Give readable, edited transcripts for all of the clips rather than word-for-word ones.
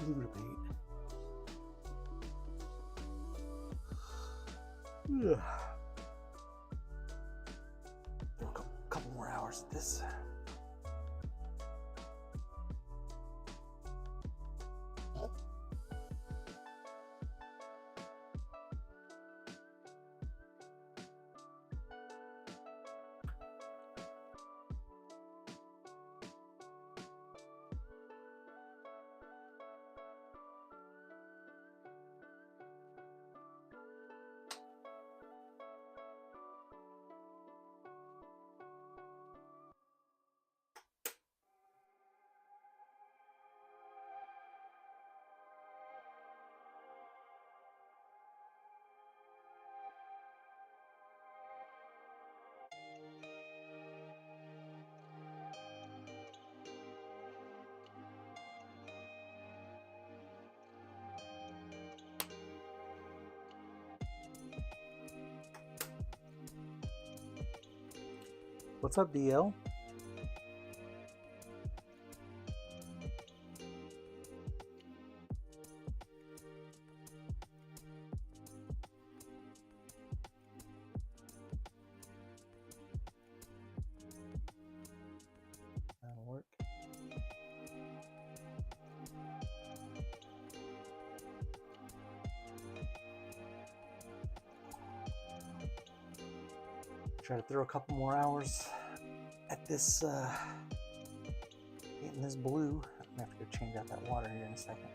blue to paint. A couple more hours of this. What's up, DL? That'll work. Try to throw a couple more hours at this, getting this blue. I'm gonna have to go change out that water here in a second.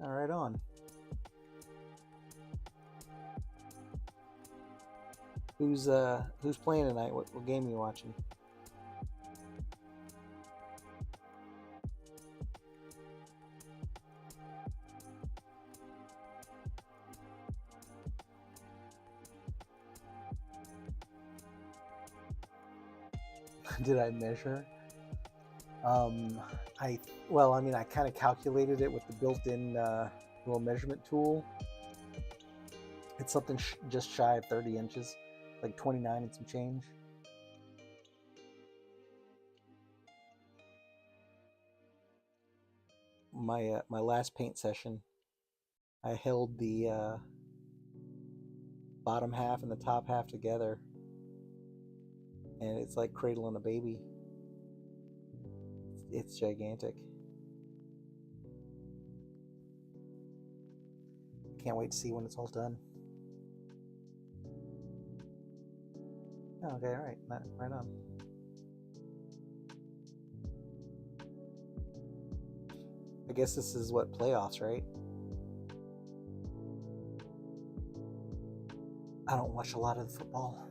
All right, on. Who's playing tonight? What game are you watching? Did I measure? I kind of calculated it with the built-in little measurement tool. It's something just shy of 30 inches, like 29 and some change. My last paint session, I held the bottom half and the top half together, and it's like cradling a baby. It's gigantic. Can't wait to see when it's all done. Okay, all right, right on. I guess this is what, playoffs, right? I don't watch a lot of the football.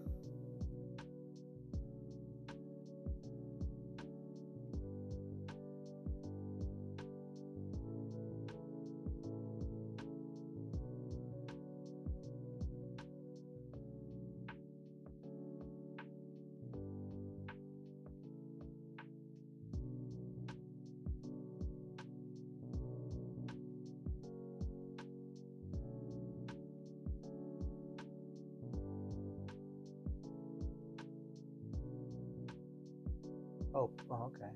Oh, okay.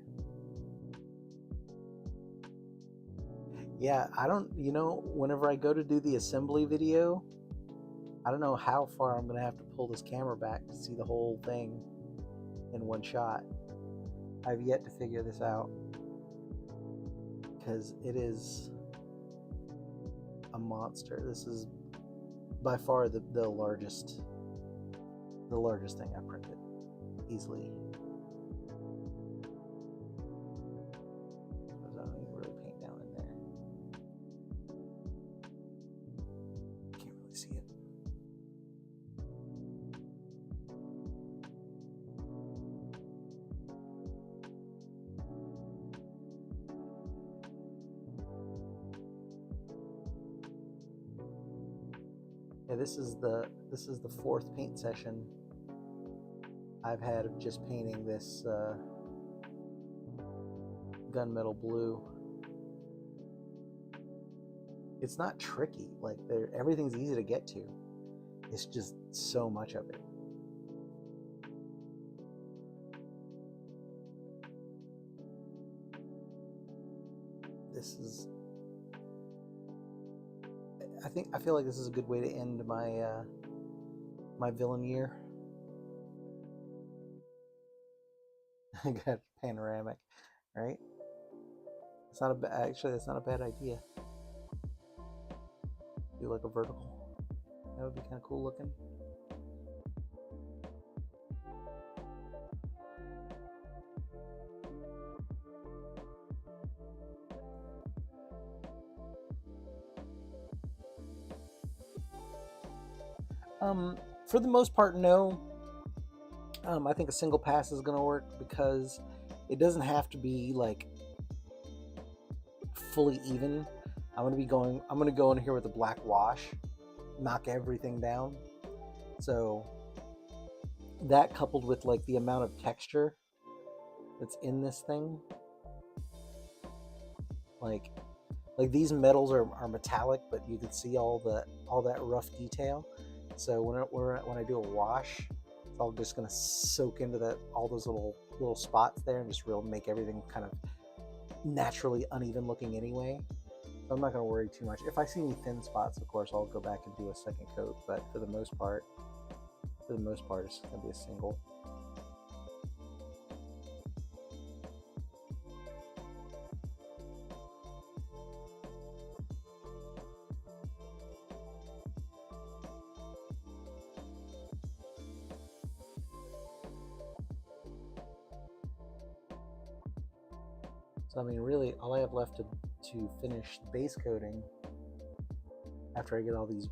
Yeah, I don't, whenever I go to do the assembly video, I don't know how far I'm going to have to pull this camera back to see the whole thing in one shot. I've yet to figure this out, because it is a monster. This is by far the largest thing I printed, easily. I don't even really paint down in there. Can't really see it. Yeah, this is the fourth paint session I've had of just painting this gunmetal blue. It's not tricky, like everything's easy to get to. It's just so much of it. this is. I feel like this is a good way to end my my villain year. I got panoramic, right? It's not actually that's not a bad idea. Do like a vertical. That would be kind of cool looking. For the most part, no. I think a single pass is going to work because it doesn't have to be like fully even. I'm going to go in here with a black wash, knock everything down. So that coupled with like the amount of texture that's in this thing, like these metals are metallic, but you can see all that rough detail. So when I do a wash, it's all just gonna soak into all those little spots there and just really make everything kind of naturally uneven looking anyway. So I'm not gonna worry too much. If I see any thin spots, of course, I'll go back and do a second coat. But for the most part, it's gonna be a single. So I mean, really, all I have left to finish the base coating after I get all this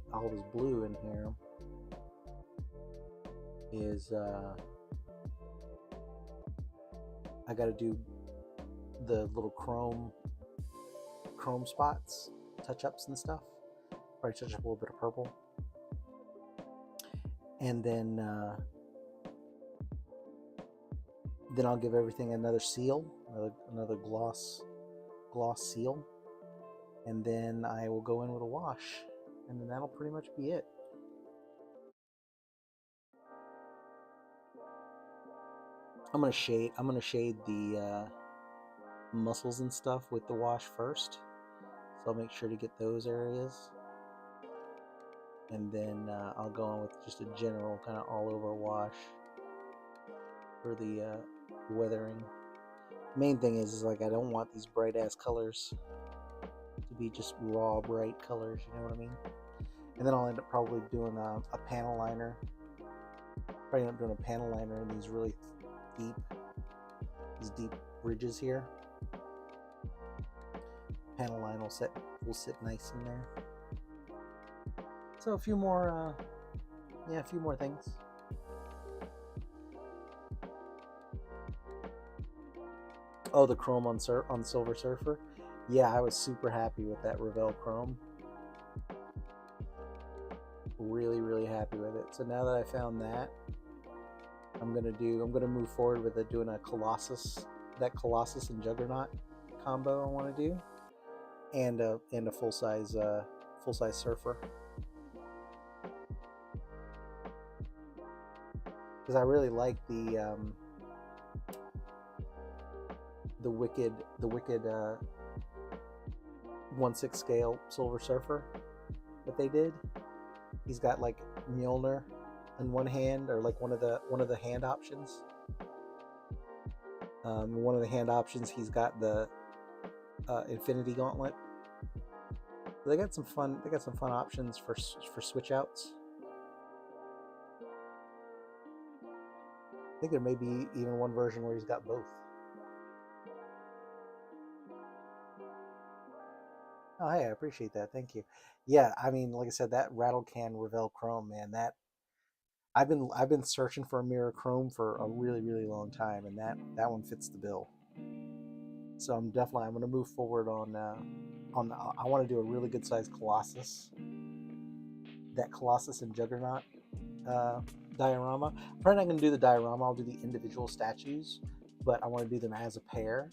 blue in here is I got to do the little chrome spots, touch ups and stuff. Probably touch up a little bit of purple, and then I'll give everything another seal, another gloss seal, and then I will go in with a wash, and then that'll pretty much be it. I'm gonna shade the muscles and stuff with the wash first, so I'll make sure to get those areas, and then I'll go in with just a general kind of all over wash for the weathering. Main thing is like I don't want these bright ass colors to be just raw bright colors, you know what I mean? And then I'll end up probably doing a panel liner. Probably end up doing a panel liner in these really deep ridges here. Panel line will sit nice in there. So a few more things. Oh, the chrome on Silver Surfer. Yeah, I was super happy with that Revell chrome. Really happy with it. So now that I found that, I'm gonna move forward with doing a Colossus and Juggernaut combo I want to do, and a full size Surfer, because I really like the wicked 1/6 scale Silver Surfer that they did. He's got like Mjolnir in one hand, or like one of the hand options. One of the hand options, he's got the Infinity Gauntlet. They got some fun options for switch outs. I think there may be even one version where he's got both. Oh, hey, I appreciate that. Thank you. Yeah, I mean, like I said, that Rattle Can Revell Chrome, man, that I've been searching for a mirror chrome for a really long time, and that one fits the bill. So I'm going to move forward on I want to do a really good sized Colossus. That Colossus and Juggernaut diorama. I'm probably not going to do the diorama. I'll do the individual statues, but I want to do them as a pair.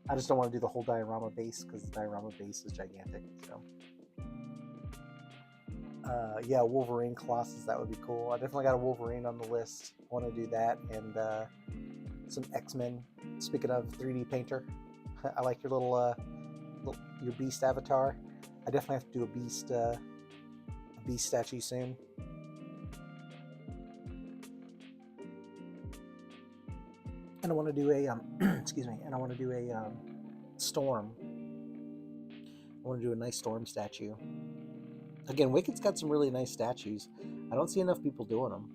I just don't want to do the whole diorama base because the diorama base is gigantic. So, yeah, Wolverine Colossus, that would be cool. I definitely got a Wolverine on the list. I want to do that, and some X-Men. Speaking of 3D painter, I like your little your beast avatar. I definitely have to do a beast statue soon. And I want to do a excuse me. And I want to do a storm. I want to do a nice storm statue. Again, Wicked's got some really nice statues. I don't see enough people doing them.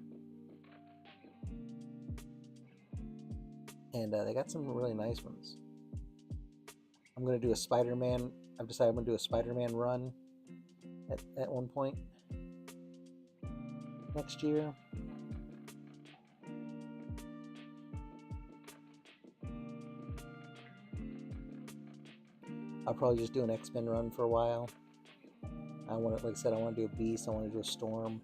And they got some really nice ones. I'm going to do a Spider-Man. I've decided I'm going to do a Spider-Man run at one point next year. I'll probably just do an X-Men run for a while. I want to, like I said, I want to do a Beast. I want to do a Storm.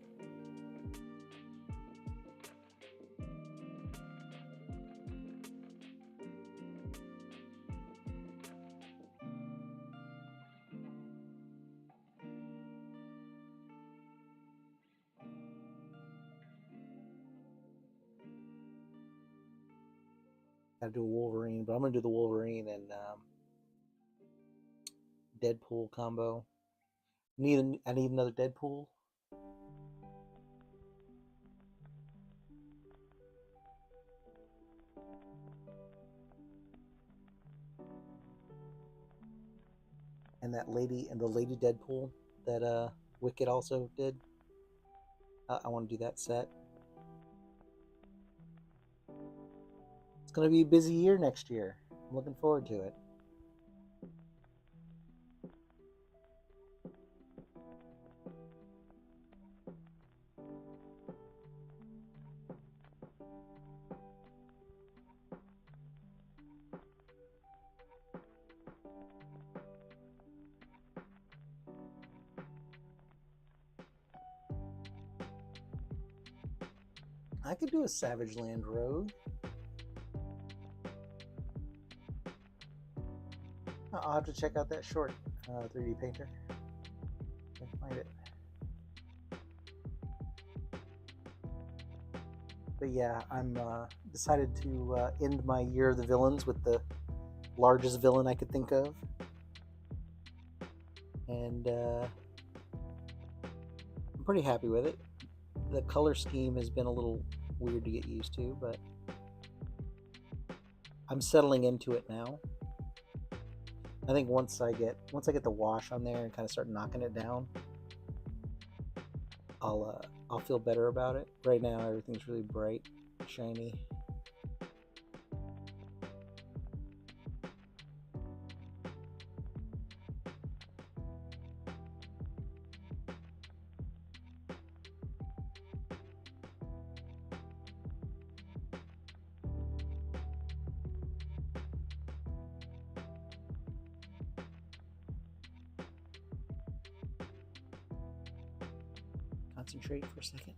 Gotta do a Wolverine, but I'm gonna do the Wolverine and Deadpool combo. I need another Deadpool. And that lady, and the Lady Deadpool that Wicked also did. I want to do that set. It's going to be a busy year next year. I'm looking forward to it. I could do a Savage Land Road. I'll have to check out that short 3D painter. Can't find it. But yeah, I'm decided to end my year of the villains with the largest villain I could think of. And I'm pretty happy with it. The color scheme has been a little weird to get used to, but I'm settling into it now. I think once I get the wash on there and kind of start knocking it down, I'll feel better about it. Right now everything's really bright, shiny. Concentrate for a second.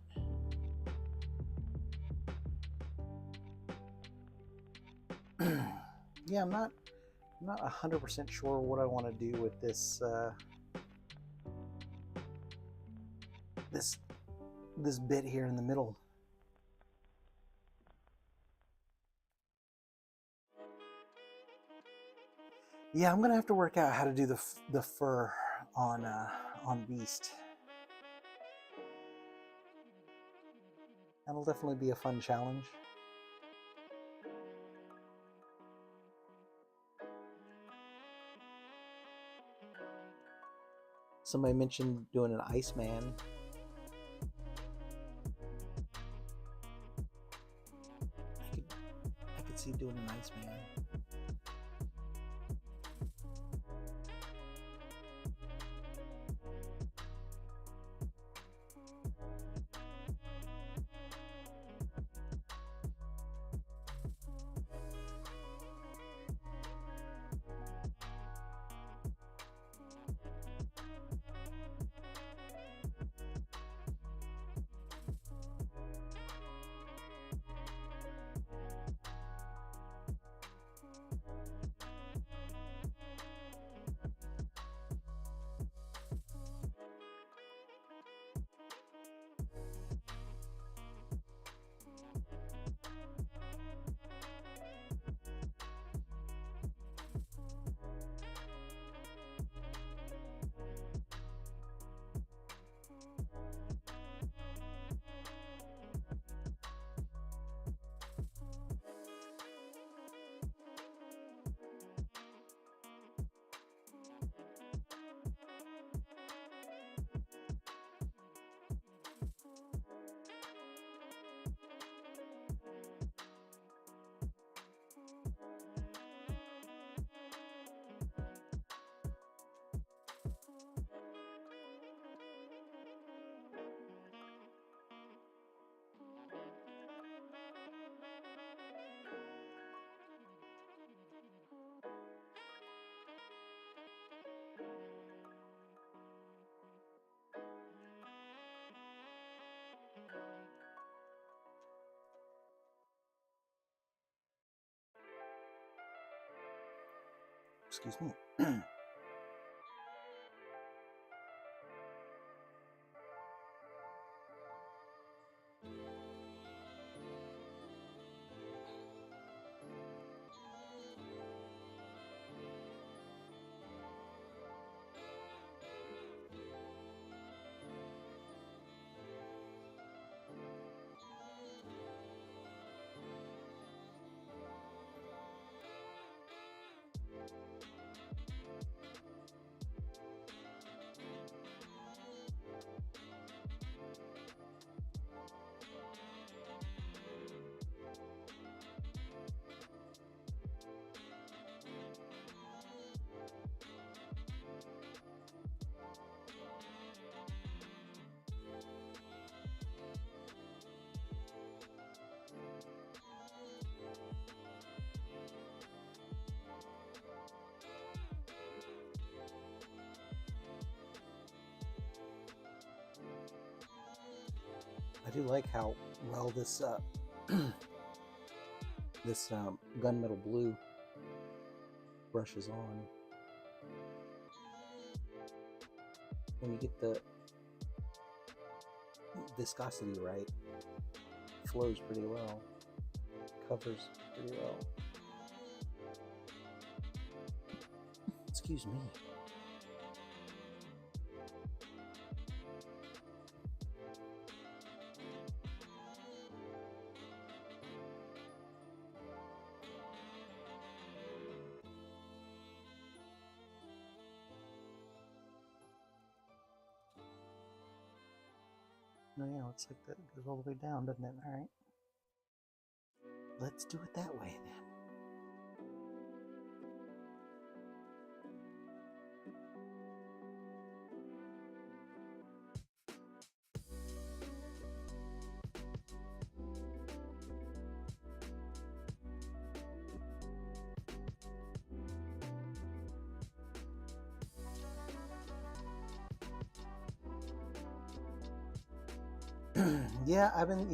Yeah, I'm not 100% sure what I want to do with this this bit here in the middle. Yeah, I'm gonna have to work out how to do the fur on Beast. That'll definitely be a fun challenge. Somebody mentioned doing an Iceman. I could see doing an Iceman. Excuse me. I do like how well this this gunmetal blue brushes on. When you get the viscosity right, it flows pretty well, covers pretty well. Excuse me. No, yeah, looks like that goes all the way down, doesn't it? All right. Let's do it that way then. Yeah, I've been,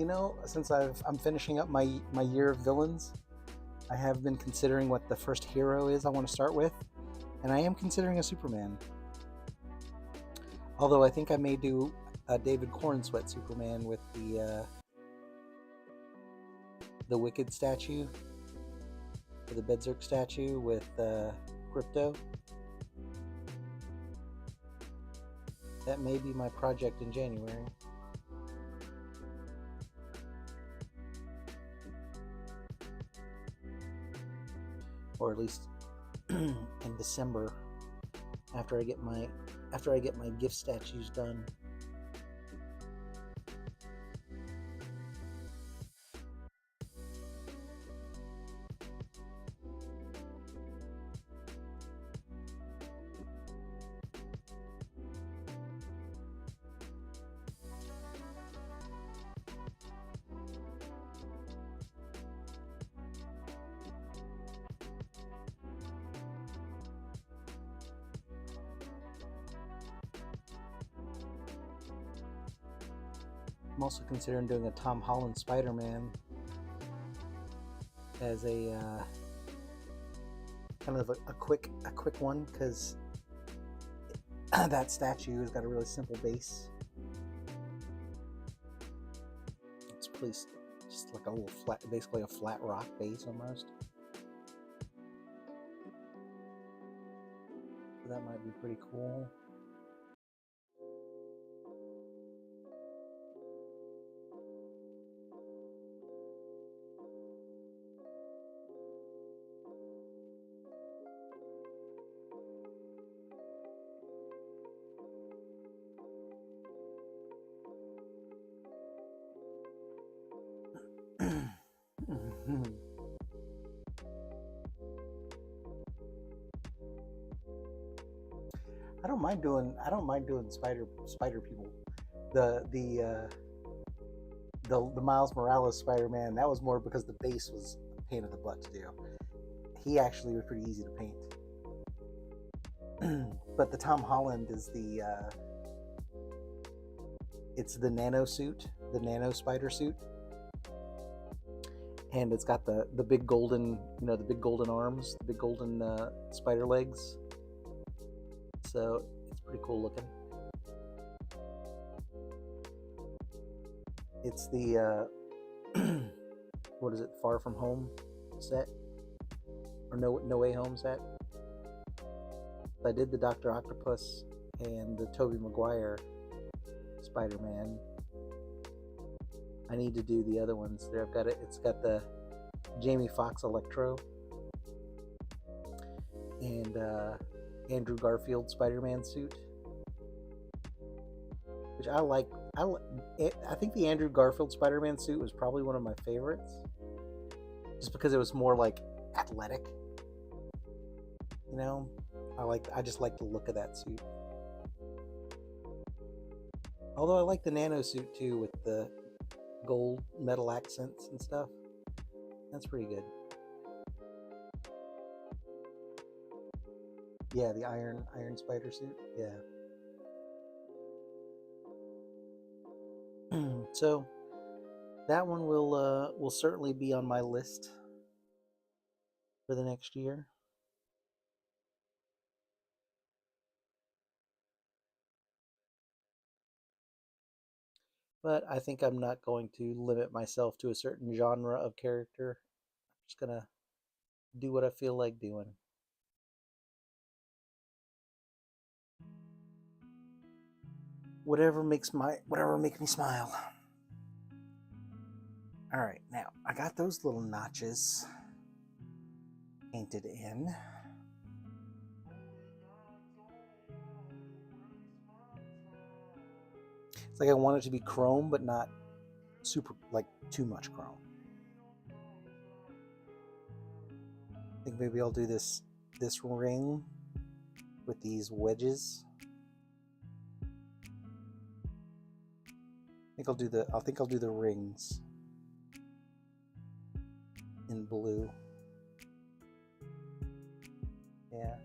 since I'm finishing up my year of villains, I have been considering what the first hero is I want to start with, and I am considering a Superman. Although I think I may do a David Cornsweat Superman with the Wicked statue, or the Berserk statue with Crypto. That may be my project in January. Or at least in December, after I get my gift statues done. I'm also considering doing a Tom Holland Spider-Man as a kind of a quick one, because that statue has got a really simple base. It's placed just like a little flat, basically a flat rock base almost. So that might be pretty cool. I don't mind doing spider people. The Miles Morales Spider-Man, that was more because the base was a pain in the butt to do. He actually was pretty easy to paint. But the Tom Holland is it's the nano suit, the nano spider suit. and it's got the big golden, the big golden arms, the big golden spider legs. So it's pretty cool looking. It's the what is it? Far From Home set, or No Way Home set. I did the Dr. Octopus and the Tobey Maguire Spider-Man. I need to do the other ones. There, I've got it. It's got the Jamie Foxx Electro and Andrew Garfield Spider-Man suit, which I like. I think the Andrew Garfield Spider-Man suit was probably one of my favorites, just because it was more like athletic. I just like the look of that suit. Although I like the nano suit too, with the gold metal accents and stuff. That's pretty good. Yeah, the Iron Spider suit. Yeah. So that one will certainly be on my list for the next year. But I think I'm not going to limit myself to a certain genre of character. I'm just gonna do what I feel like doing. Whatever makes me smile. All right, now I got those little notches painted in. It's like I want it to be chrome, but not super, like, too much chrome. I think maybe I'll do this ring with these wedges. I think I'll do the rings in blue. Yeah.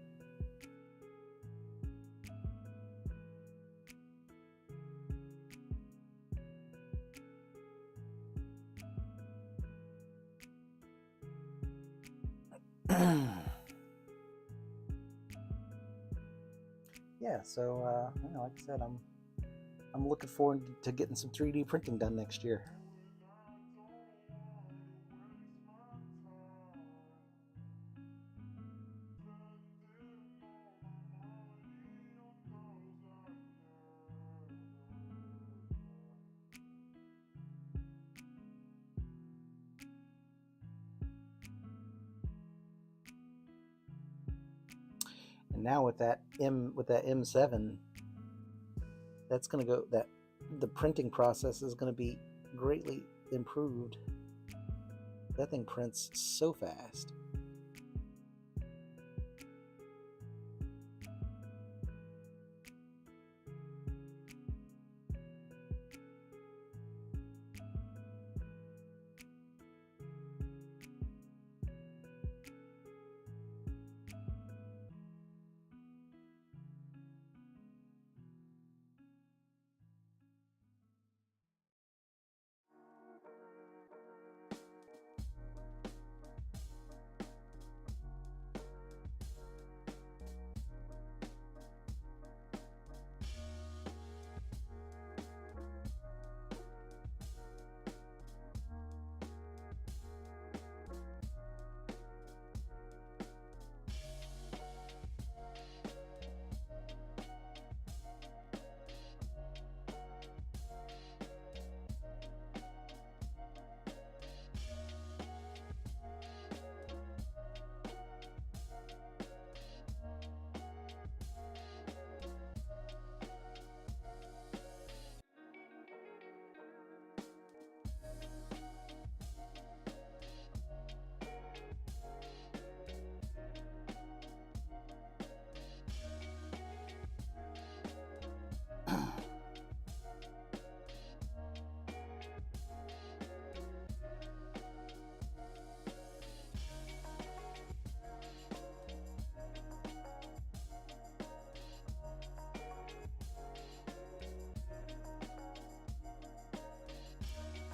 Yeah, so like I said, I'm looking forward to getting some 3D printing done next year. And now with that M7, that's going to go, that the printing process is going to be greatly improved. That thing prints so fast.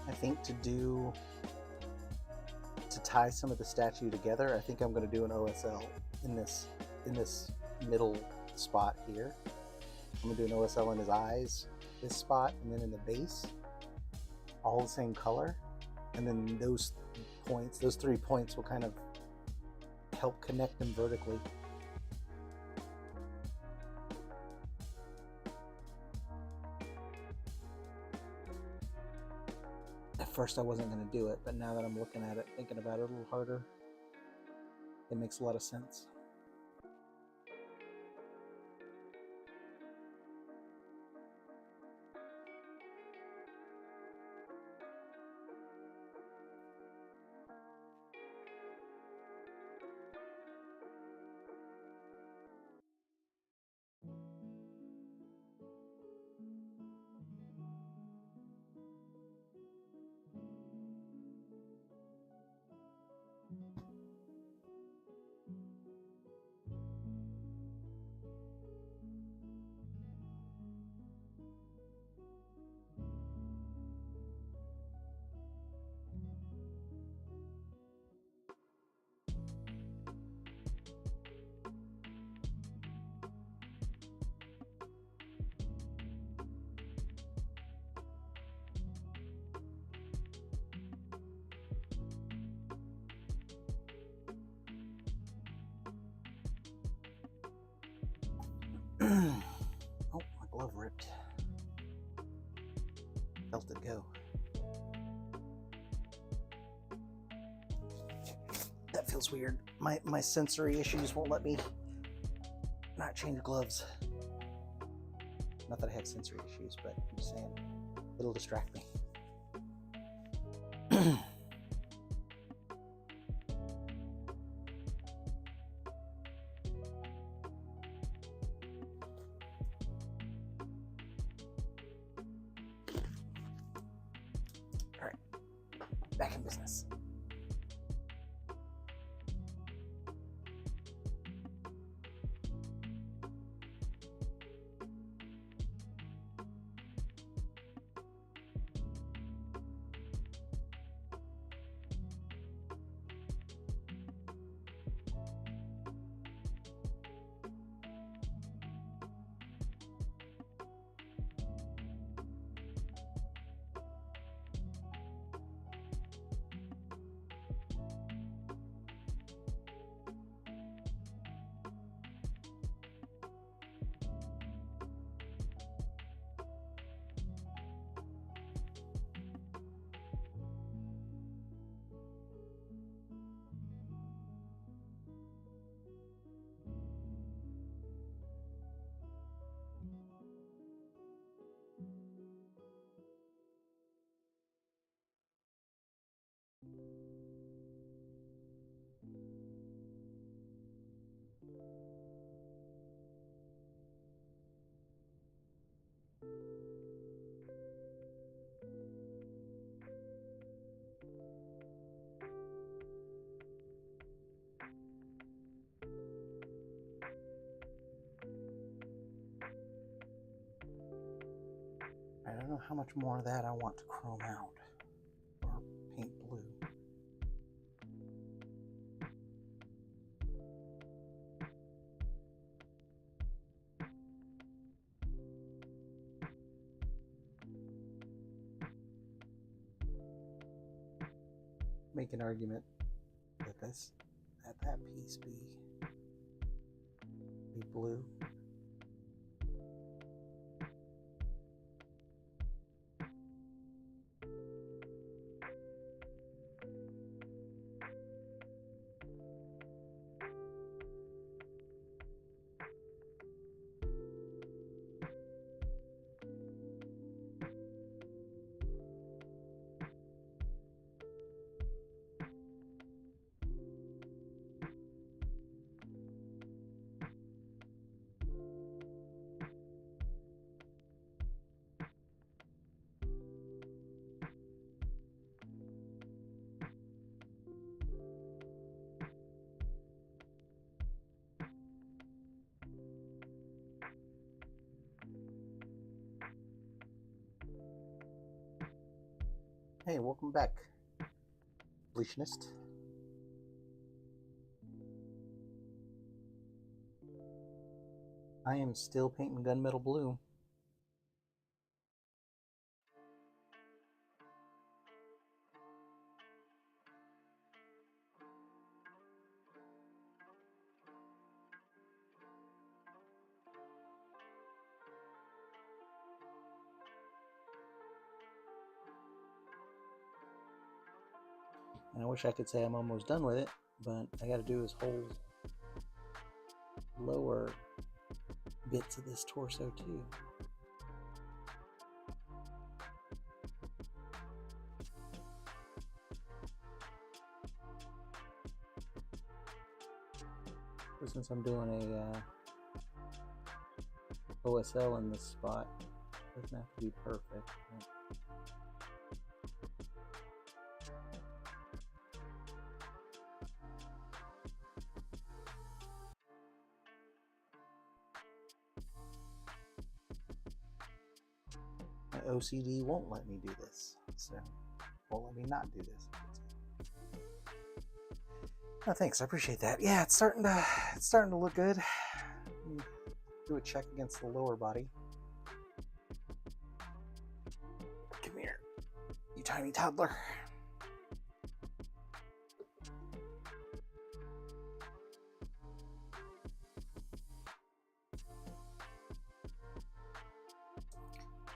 I think to do tie some of the statue together, I think I'm going to do an OSL in this middle spot here. I'm going to do an OSL in his eyes, this spot, and then in the base, all the same color. And then those points, those 3 points will kind of help connect them vertically. At first I wasn't going to do it, but now that I'm looking at it, thinking about it a little harder, it makes a lot of sense. Oh, my glove ripped. Felt it go. That feels weird. My sensory issues won't let me not change gloves. Not that I have sensory issues, but I'm just saying it'll distract me. All right, back in business. I don't know how much more of that I want to chrome out or paint blue. Make an argument that that piece be blue. Hey, welcome back, completionist. I am still painting gunmetal blue. And I wish I could say I'm almost done with it, but I gotta do his whole lower bits of this torso too. But since I'm doing a OSL in this spot, it doesn't have to be perfect. Right? My OCD won't let me do this, so won't let me not do this. Oh, thanks, I appreciate that. Yeah, it's starting to look good. Do a check against the lower body. Come here, you tiny toddler.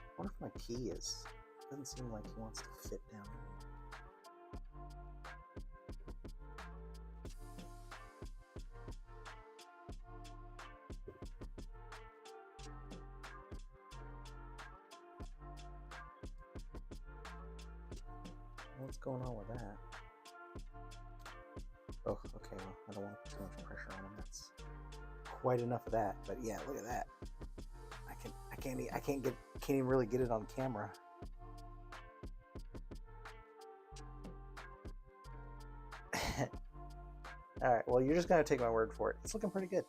I wonder if my key is. It doesn't seem like he wants to fit down here. What's going on with that? Oh, okay, well, I don't want to put too much pressure on him. That's quite enough of that. But yeah, look at that. I can't even really get it on camera. All right, well, you're just gonna take my word for it. It's looking pretty good.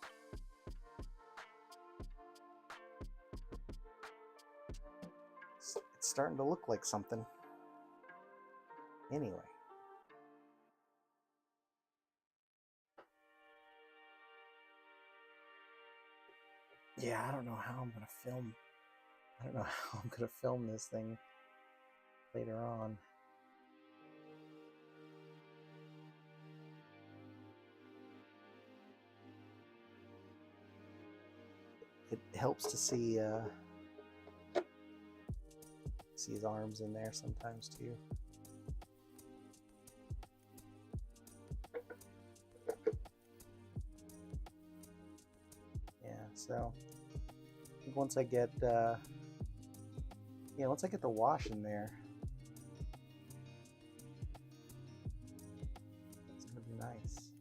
It's starting to look like something. Anyway. Yeah, I don't know how I'm gonna film. I don't know how I'm gonna film this thing later on. It helps to see his arms in there sometimes too. Yeah, so I think once I get once I get the wash in there, it's gonna be nice.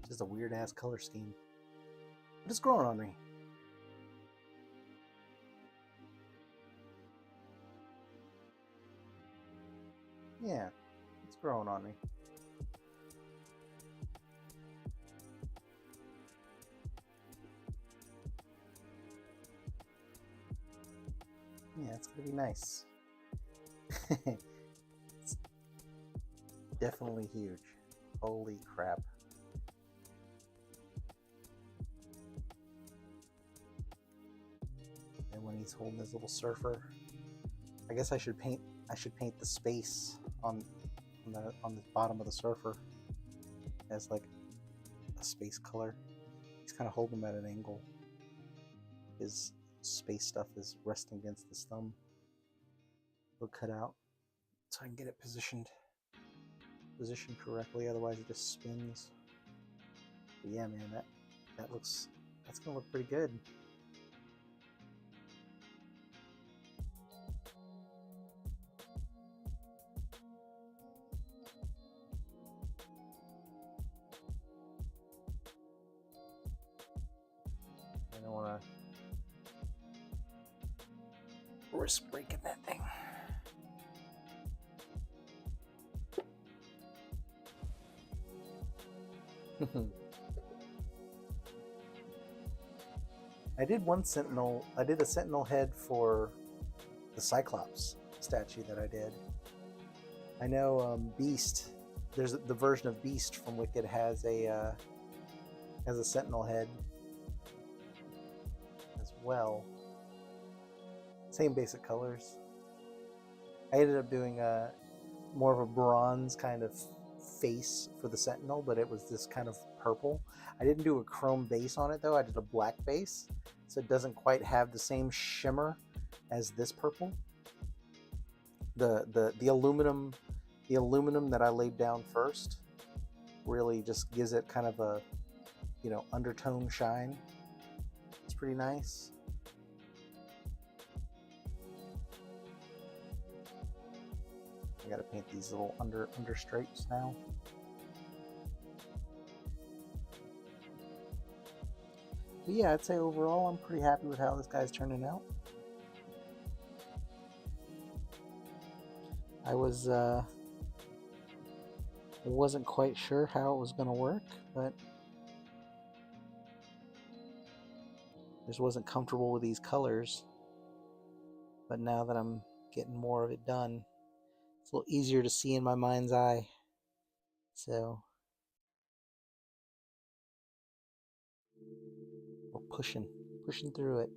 Just a weird ass color scheme, but it's growing on me. Yeah, it's growing on me. Yeah, it's gonna be nice. It's definitely huge. Holy crap. And when he's holding his little surfer, I guess I should paint the space on the bottom of the surfer as like a space color. He's kind of holding him at an angle. His space stuff is resting against his thumb. It'll cut out so I can get it positioned correctly, otherwise it just spins. But yeah, man, that's gonna look pretty good. I don't want to risk breaking that thing. I did a sentinel head for the Cyclops statue that I did. I know Beast. There's the version of Beast from Wicked has a sentinel head as well. Same basic colors. I ended up doing more of a bronze kind of face for the sentinel, but it was this kind of purple. I didn't do a chrome base on it though. I did a black base, so it doesn't quite have the same shimmer as this purple. The aluminum that I laid down first really just gives it kind of a, you know, undertone shine. It's pretty nice. I gotta paint these little under stripes now. But yeah, I'd say overall I'm pretty happy with how this guy's turning out. I wasn't quite sure how it was going to work, but just wasn't comfortable with these colors. But now that I'm getting more of it done, it's a little easier to see in my mind's eye. So we're pushing through it.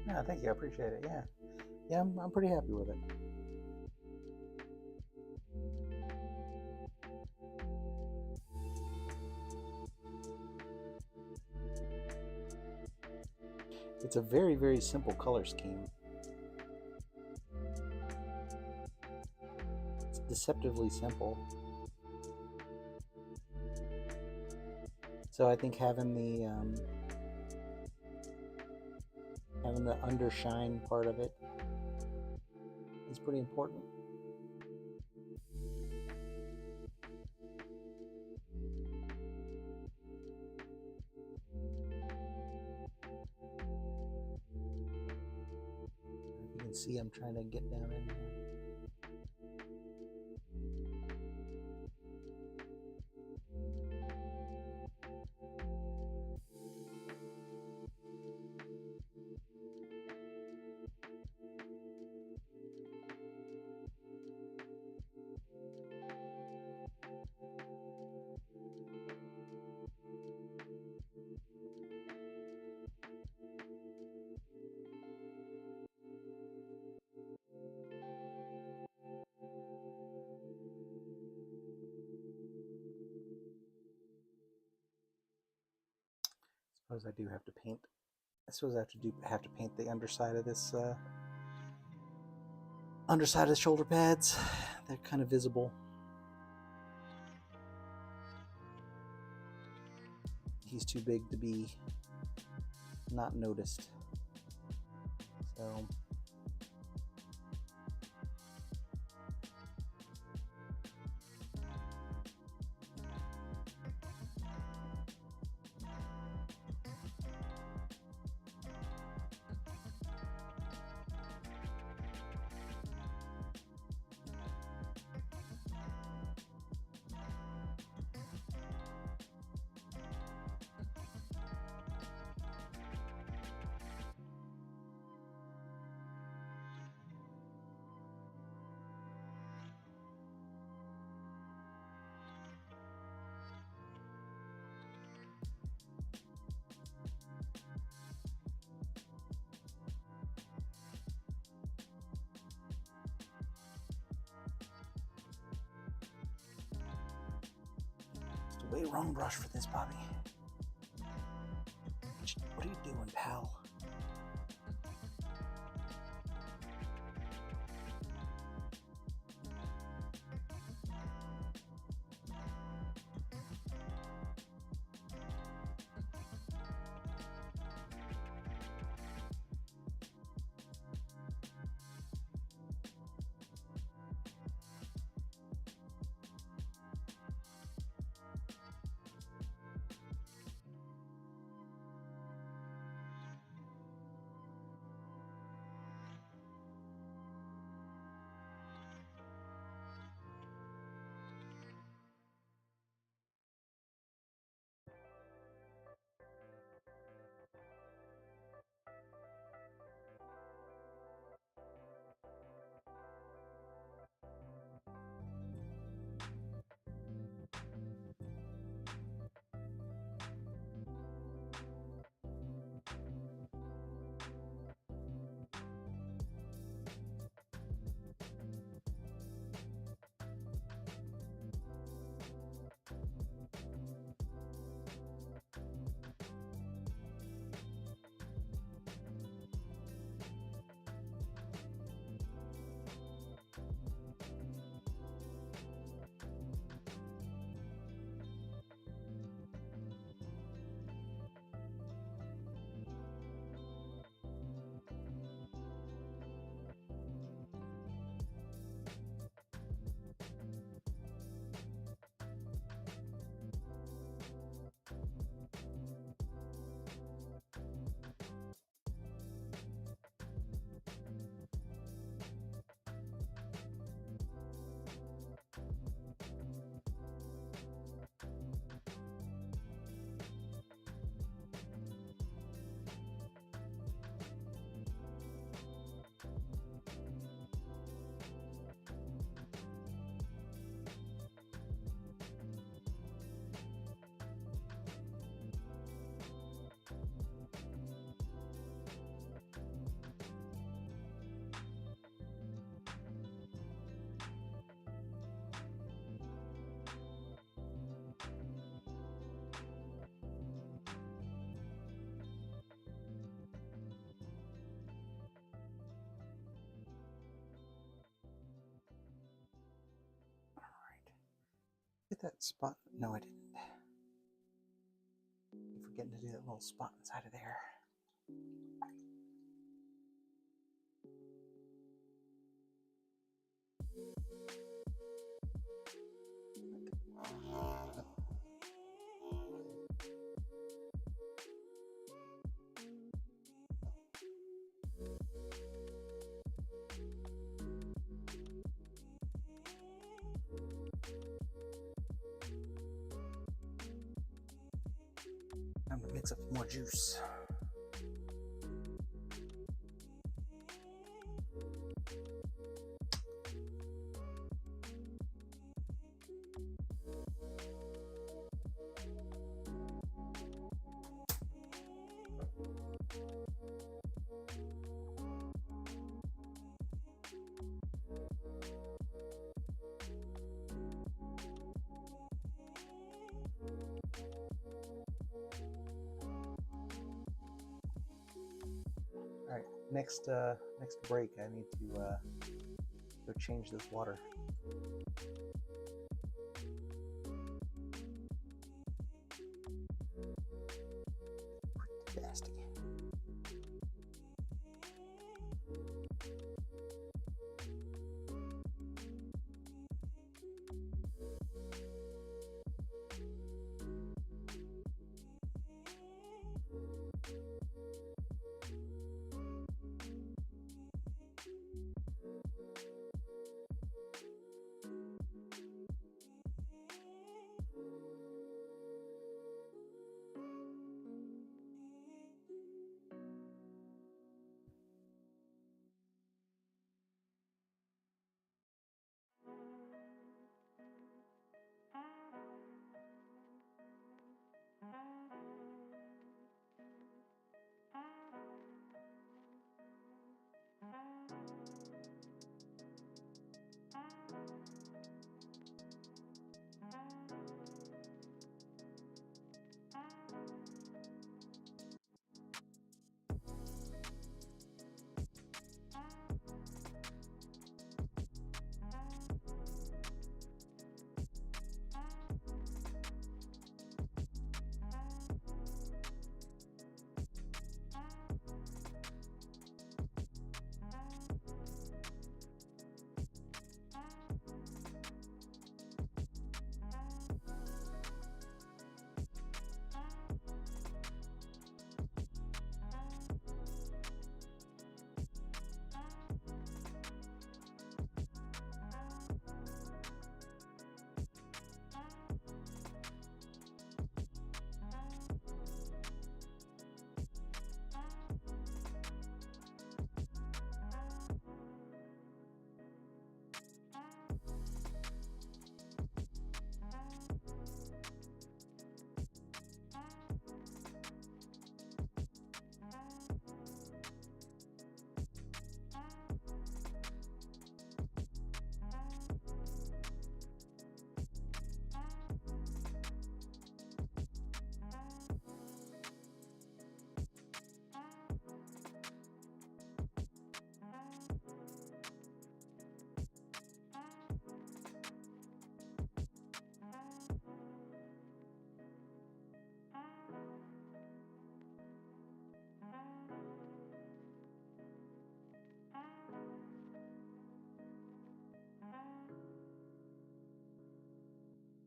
Yeah, thank you. I appreciate it. Yeah, I'm pretty happy with it. It's a very, very simple color scheme. It's deceptively simple. So I think having the undershine part of it is pretty important. You can see I'm trying to get down in there. I suppose I do have to paint. I suppose I have to paint the underside of this underside of the shoulder pads. They're kind of visible. He's too big to be not noticed. So way wrong brush for this, Bobby. What are you doing, pal? Get that spot. No, I didn't. Keep forgetting to do that little spot inside of there. I'm gonna mix up some more juice. All right, next break, I need to go change this water. Pretty nasty.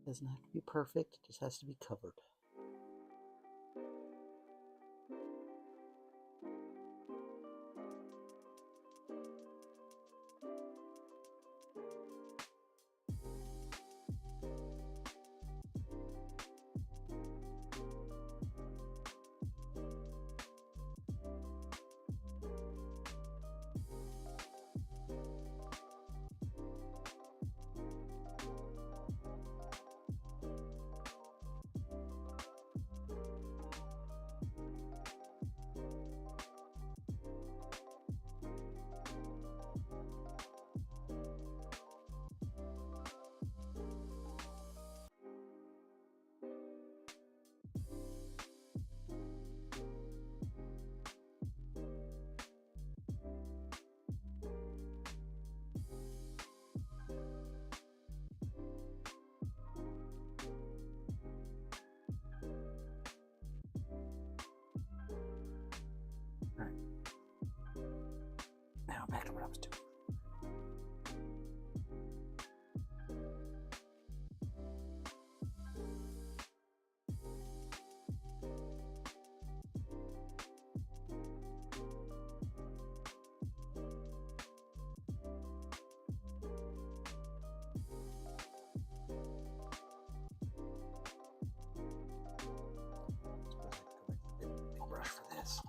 Doesn't have to be perfect, it just has to be covered. Brush for this.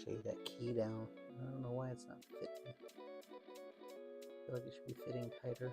Shave that key down. I don't know why it's not fitting. I feel like it should be fitting tighter.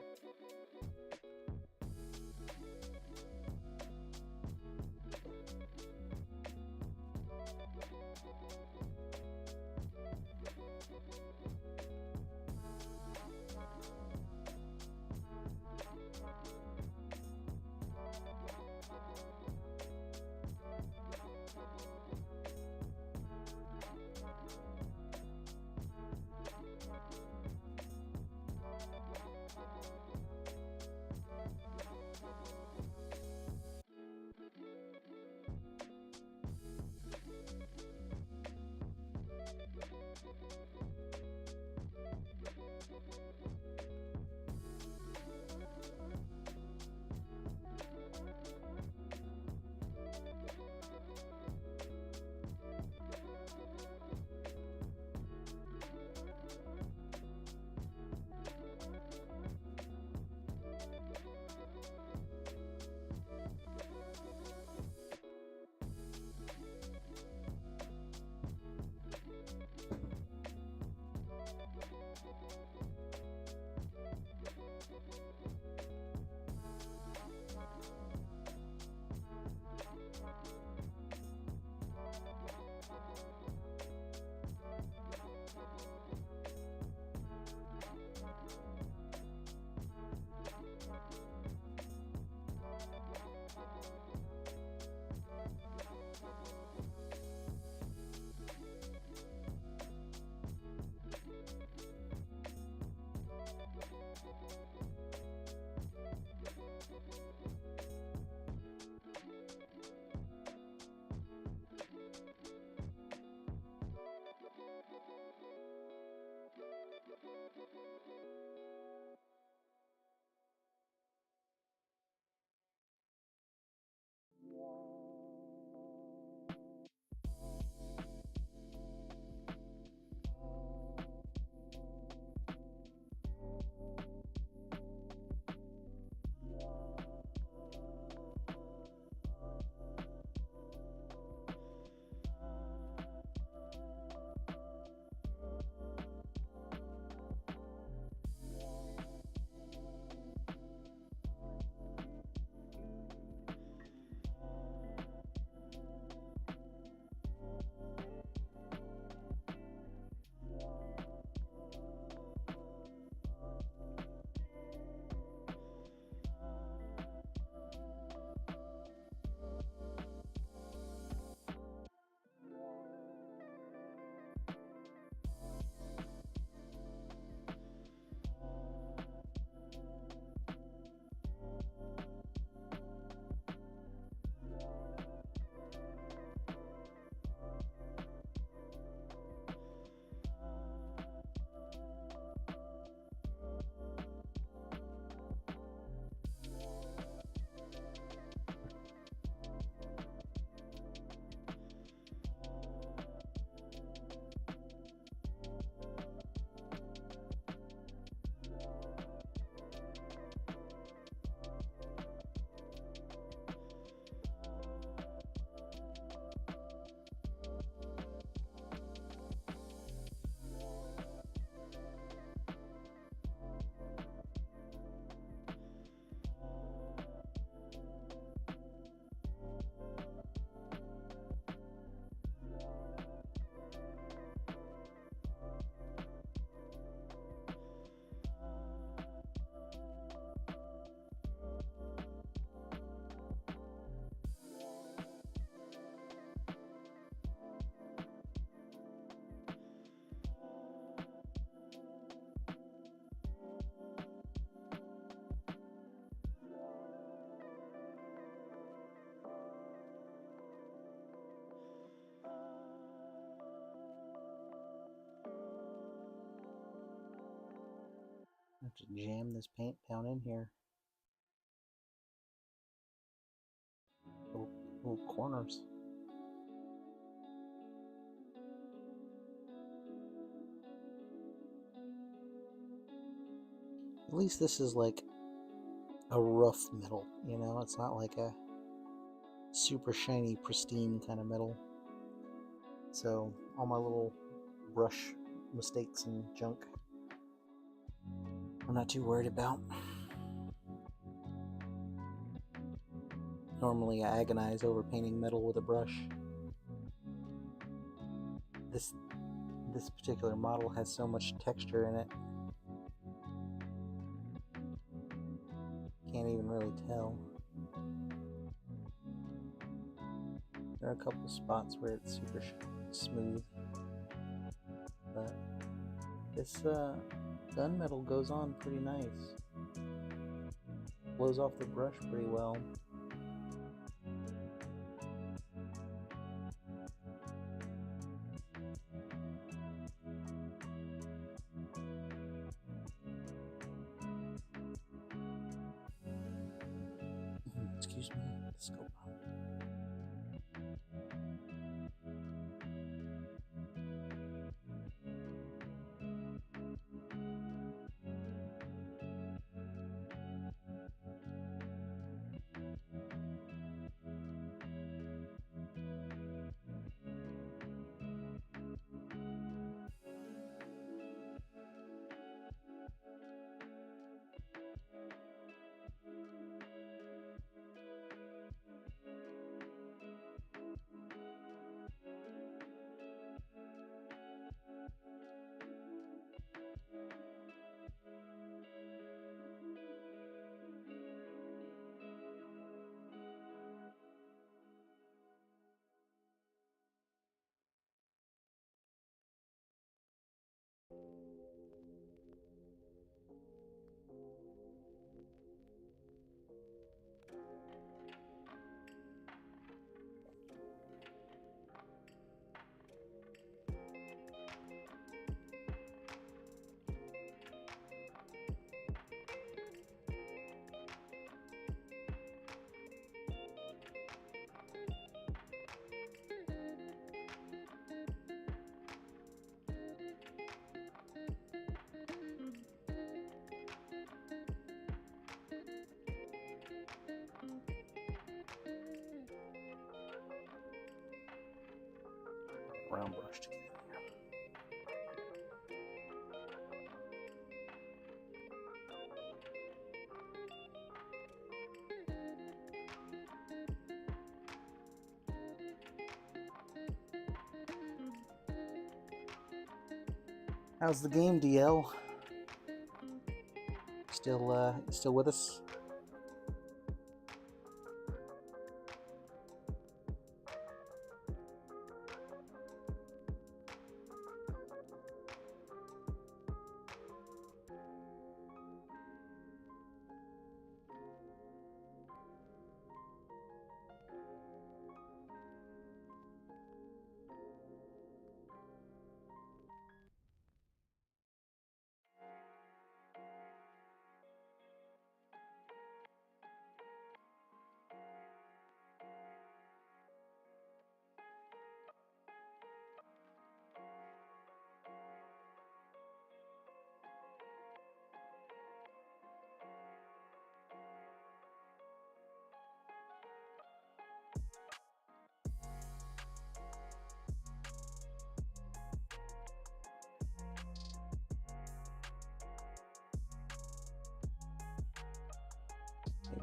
have to jam this paint down in here. Little corners. At least this is like a rough metal, you know? It's not like a super shiny, pristine kind of metal. So all my little brush mistakes and junk, I'm not too worried about. Normally I agonize over painting metal with a brush. This particular model has so much texture in it. Can't even really tell. There are a couple spots where it's super smooth, but this gunmetal goes on pretty nice. Blows off the brush pretty well. Excuse me, the scope on. Round brush together. How's the game, DL? Still with us?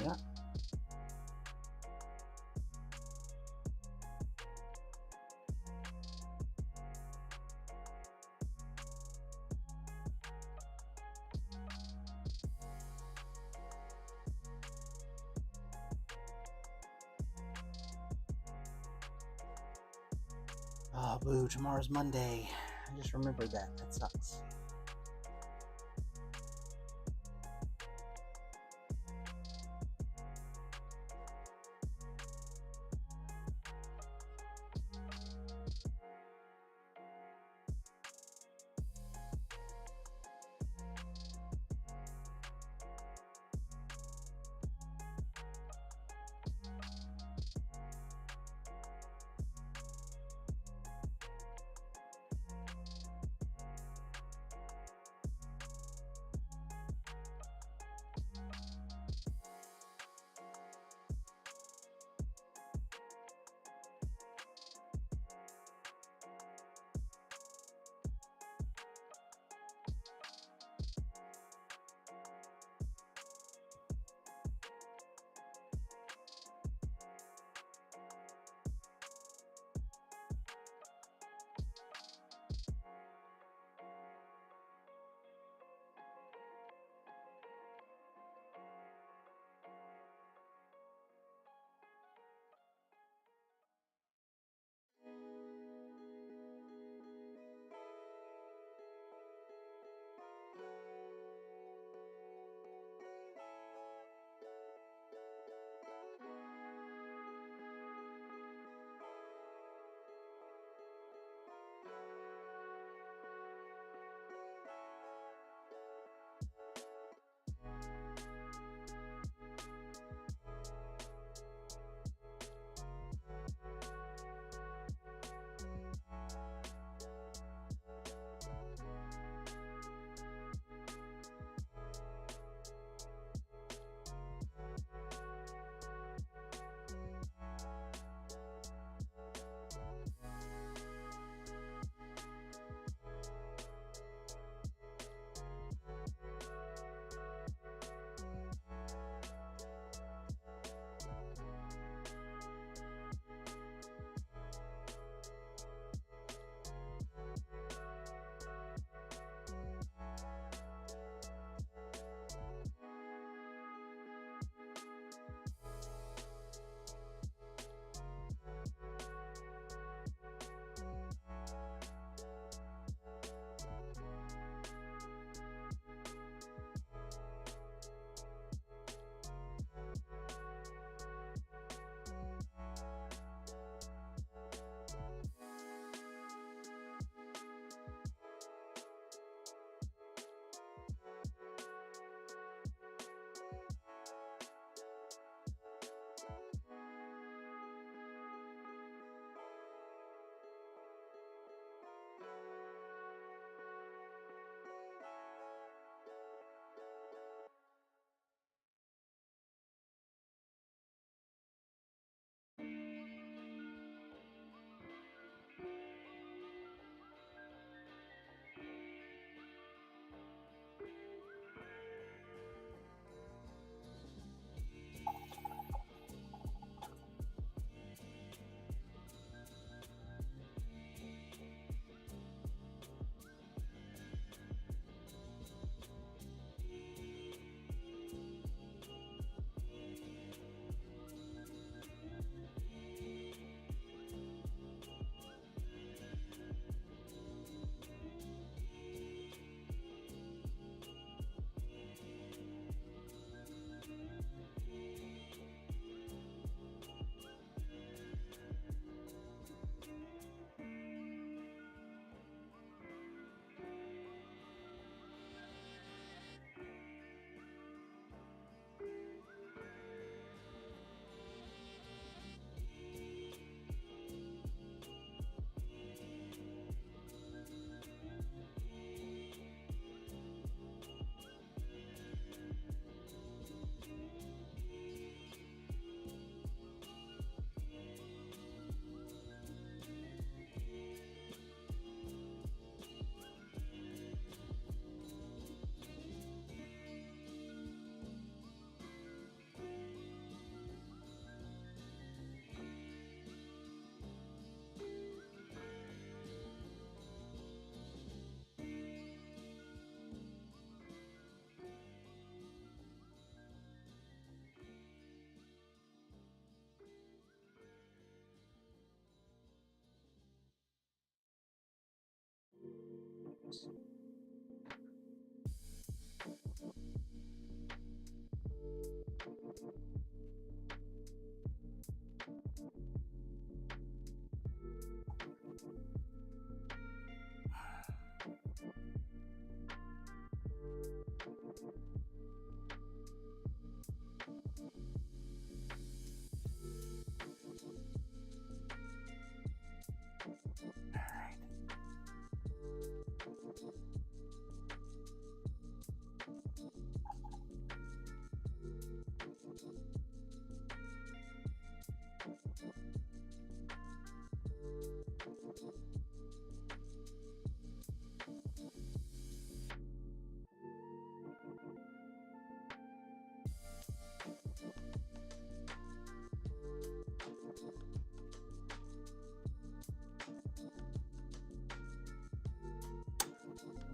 Yeah. Oh, boo, tomorrow's Monday. I just remembered that. That sucks.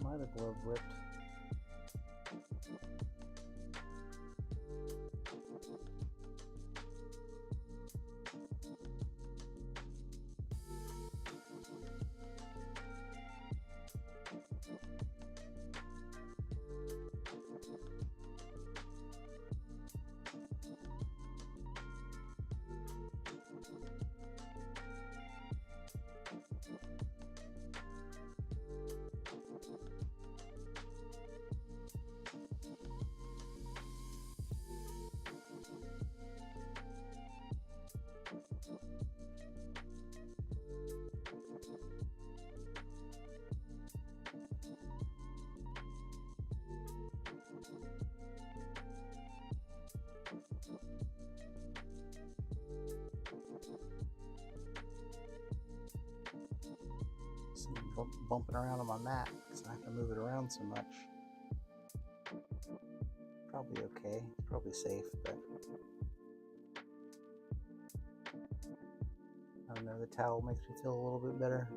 Why the glove ripped? See, bumping around on my mat because I have to move it around so much. Probably okay, probably safe, but I don't know, the towel makes me feel a little bit better.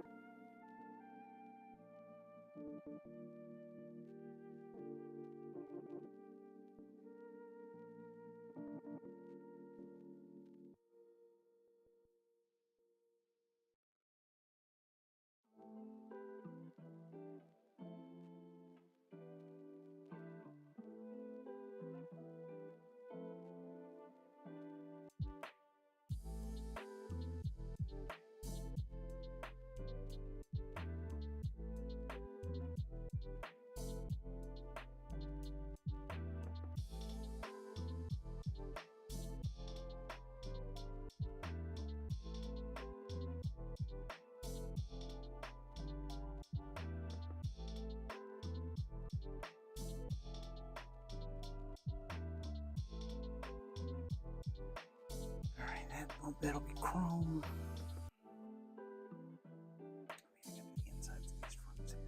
Alright, that little bit'll be chrome. Maybe get the insides of these fronts here.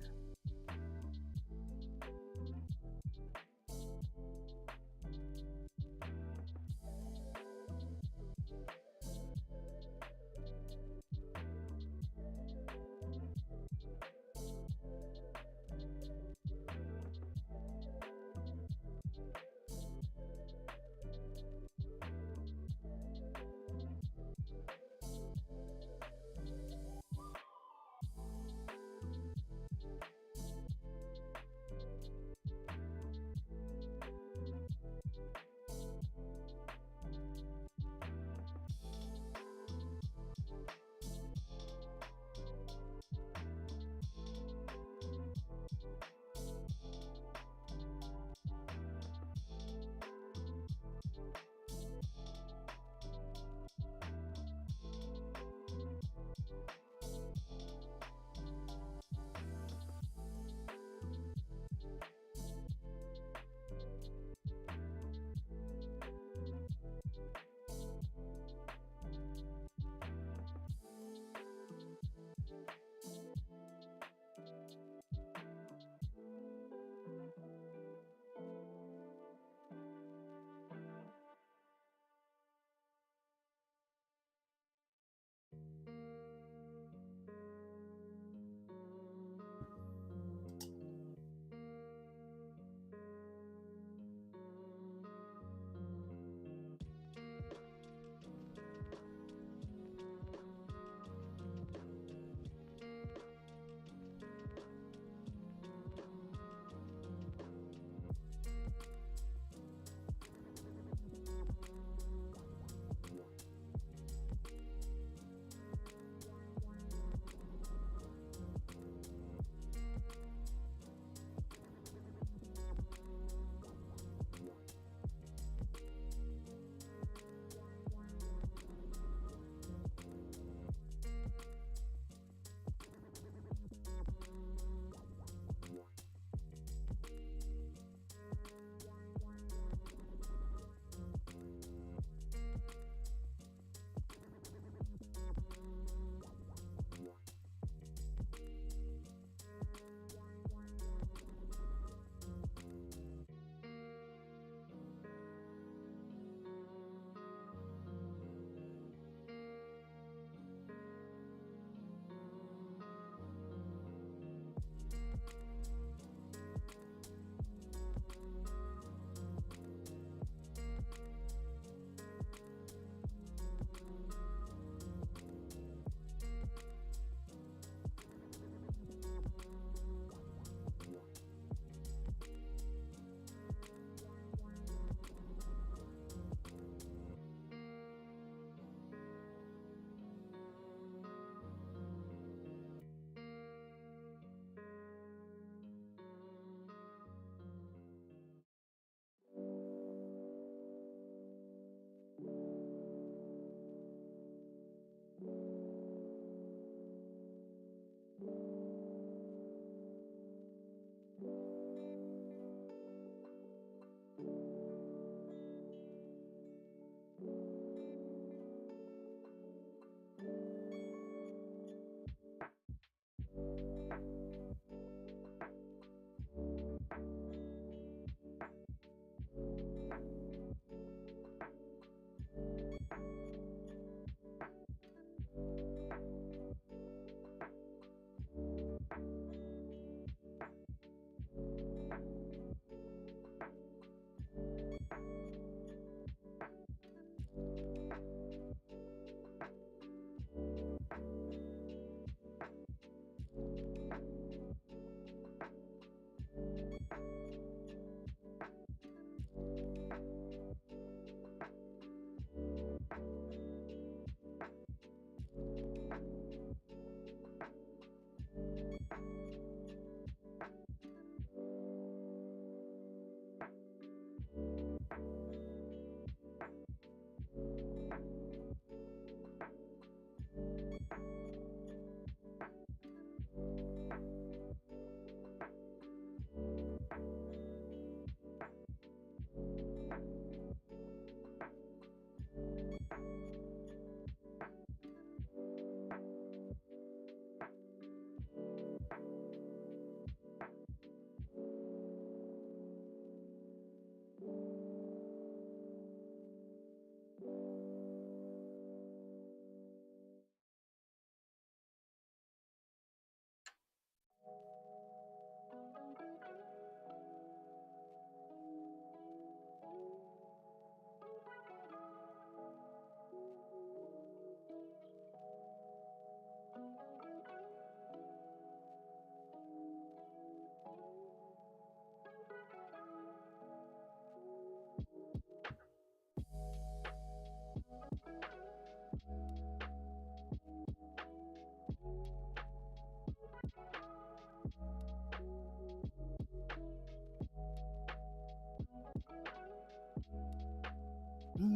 All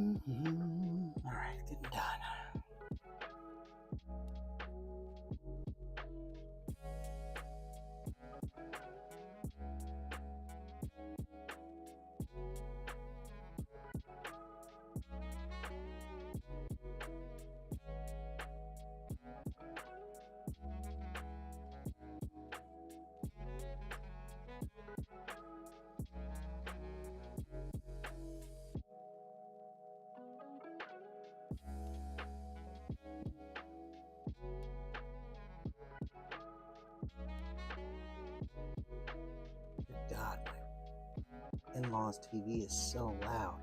right, getting done. Good God, my in-laws' TV is so loud.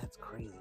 That's crazy.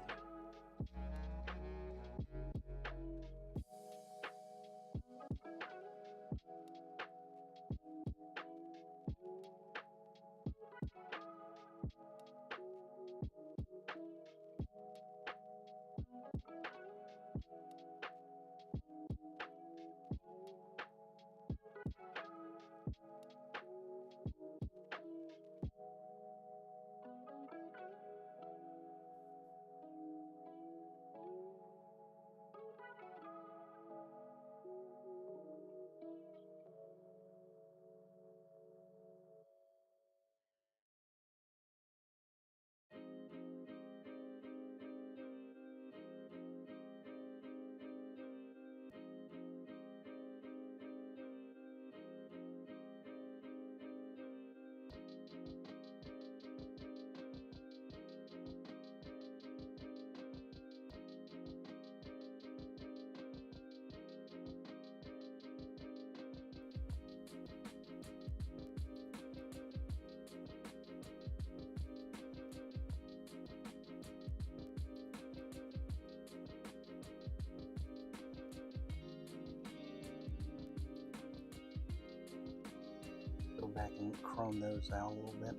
Go back and chrome those out a little bit.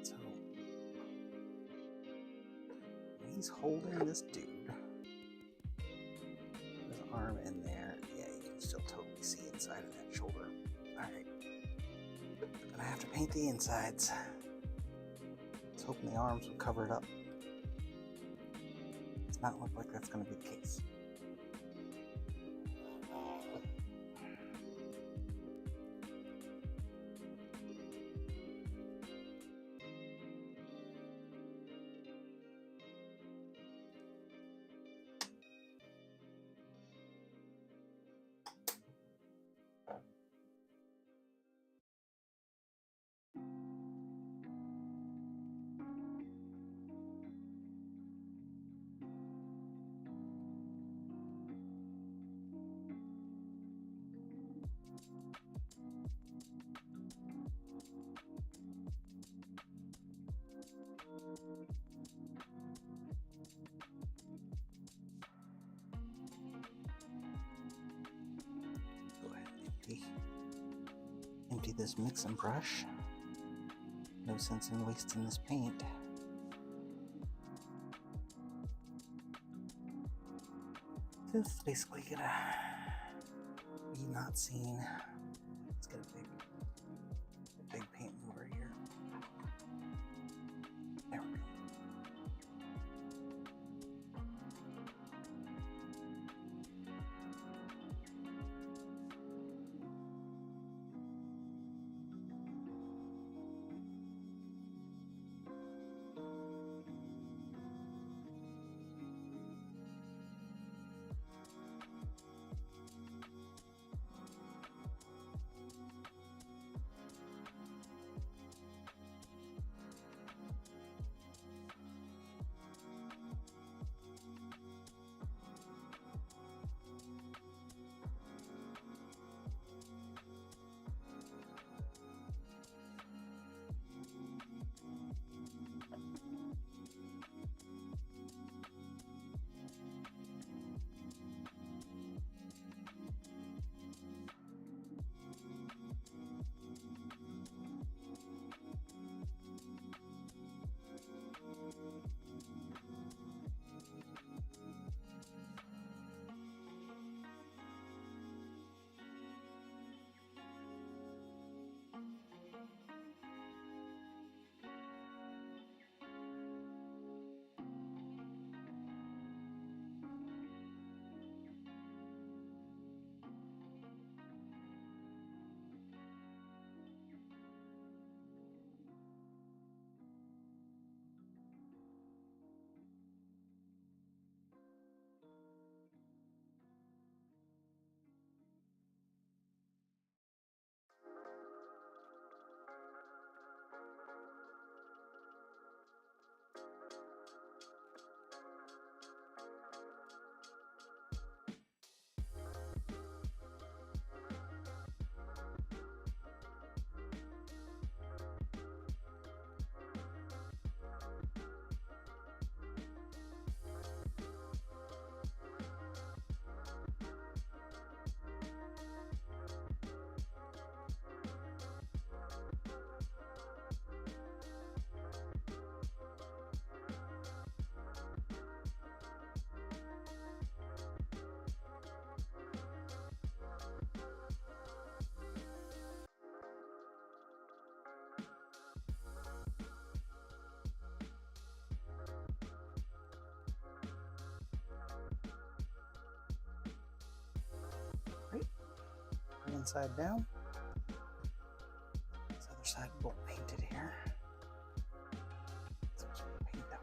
So he's holding this dude. His arm in there. Yeah, you can still totally see inside of that shoulder. Alright. Gonna have to paint the insides. I was hoping the arms would cover it up. Does not look like that's gonna be the case. Go ahead and empty this mixing brush. No sense in wasting this paint. This is basically gonna be not seen. Let's get a big paint mover here. There we go. hand side down. This other side bolt painted here. So just paint down.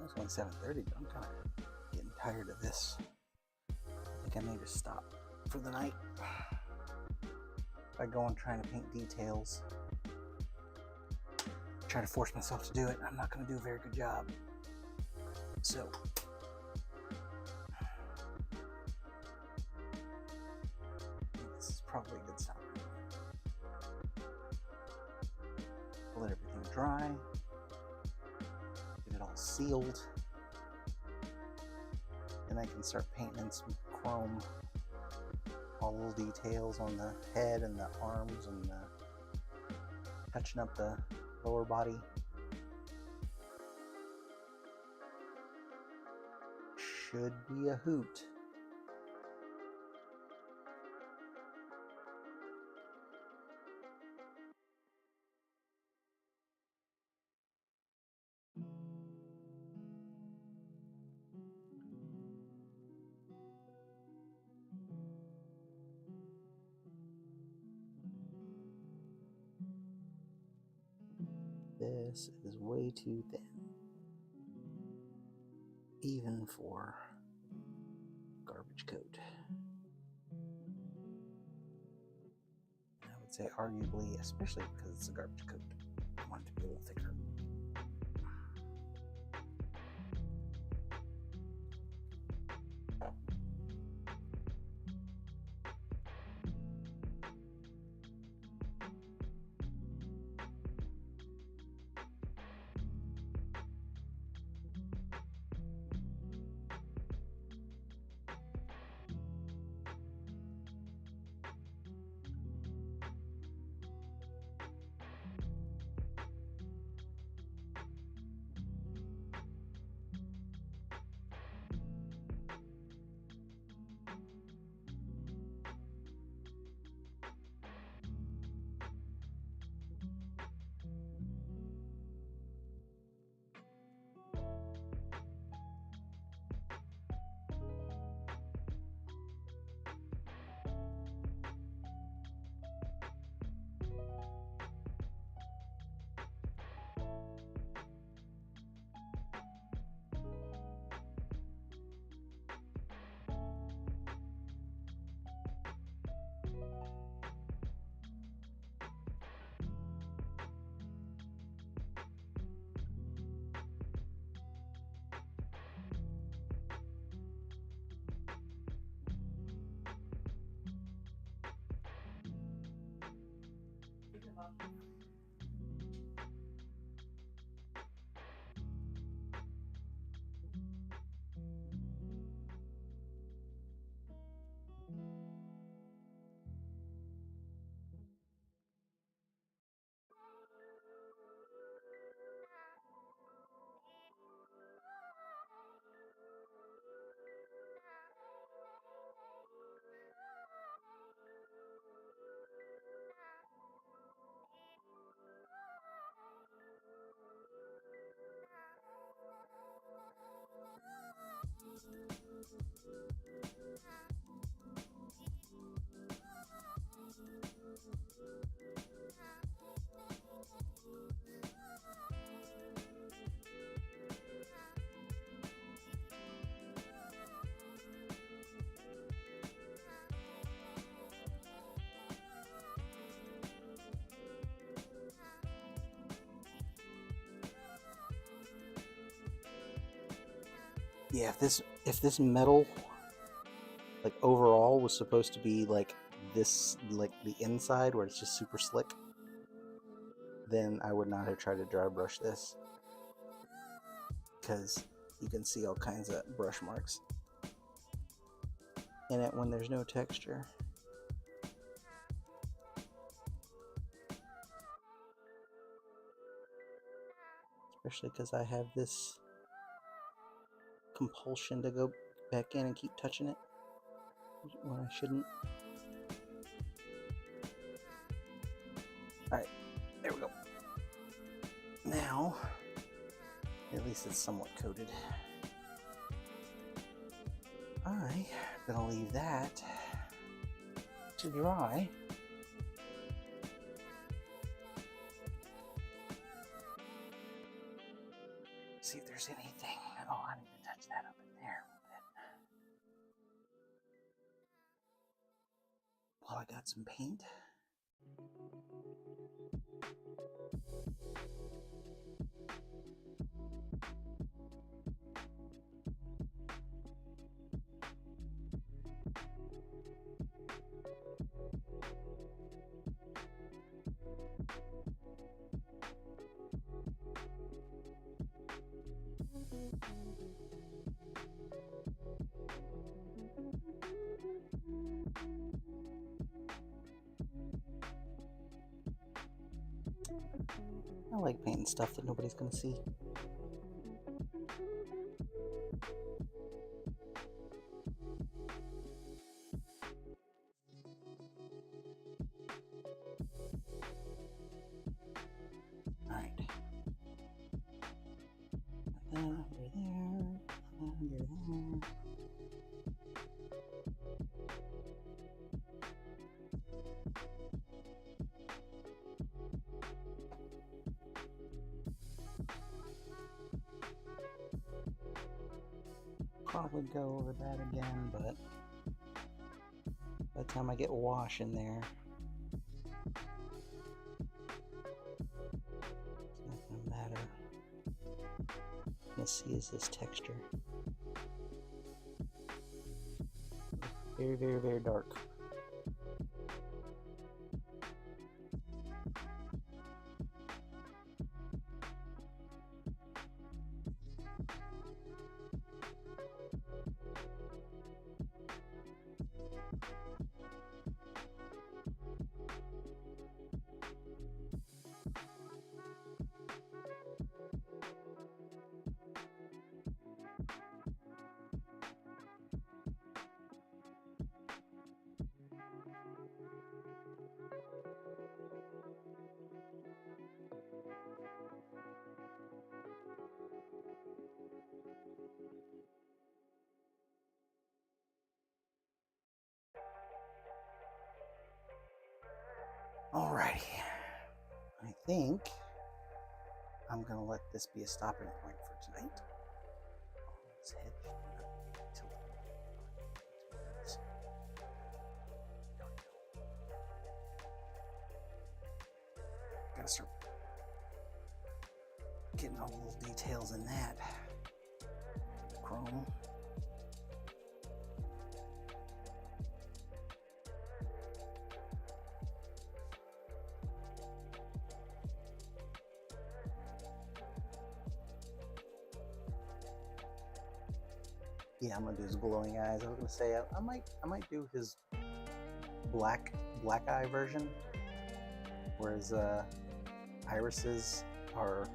It's only 7:30, but I'm kind of getting tired of this. I think I may just stop for the night. If I go on trying to paint details, try to force myself to do it, I'm not going to do a very good job. So this is probably a good stop. Let everything dry. Get it all sealed. Then I can start painting in some chrome. All little details on the head and the arms and touching up the lower body. Should be a hoot. This is way too thin, even for garbage coat. I would say arguably, especially because it's a garbage coat, I want it to be a little thicker. Yeah, if this metal, like overall, was supposed to be like this, like the inside where it's just super slick, then I would not have tried to dry brush this, because you can see all kinds of brush marks in it when there's no texture. Especially because I have this compulsion to go back in and keep touching it when I shouldn't. Alright, there we go. Now, At least it's somewhat coated. I'm gonna leave that to dry. See if there's anything. Oh, I need to touch that up in there a little bit. Well, I got some paint. I like painting stuff that nobody's gonna see. Alright. And then under there, under there. Probably go over that again, but by the time I get wash in there, it's not going to matter. All you see is this texture. Very, very, very dark. Alrighty, I think I'm gonna let this be a stopping point for tonight. This head should not tilt. Gotta start getting all the little details in that. The chrome. Yeah, I'm gonna do his glowing eyes. I was gonna say I might do his black eye version, whereas irises are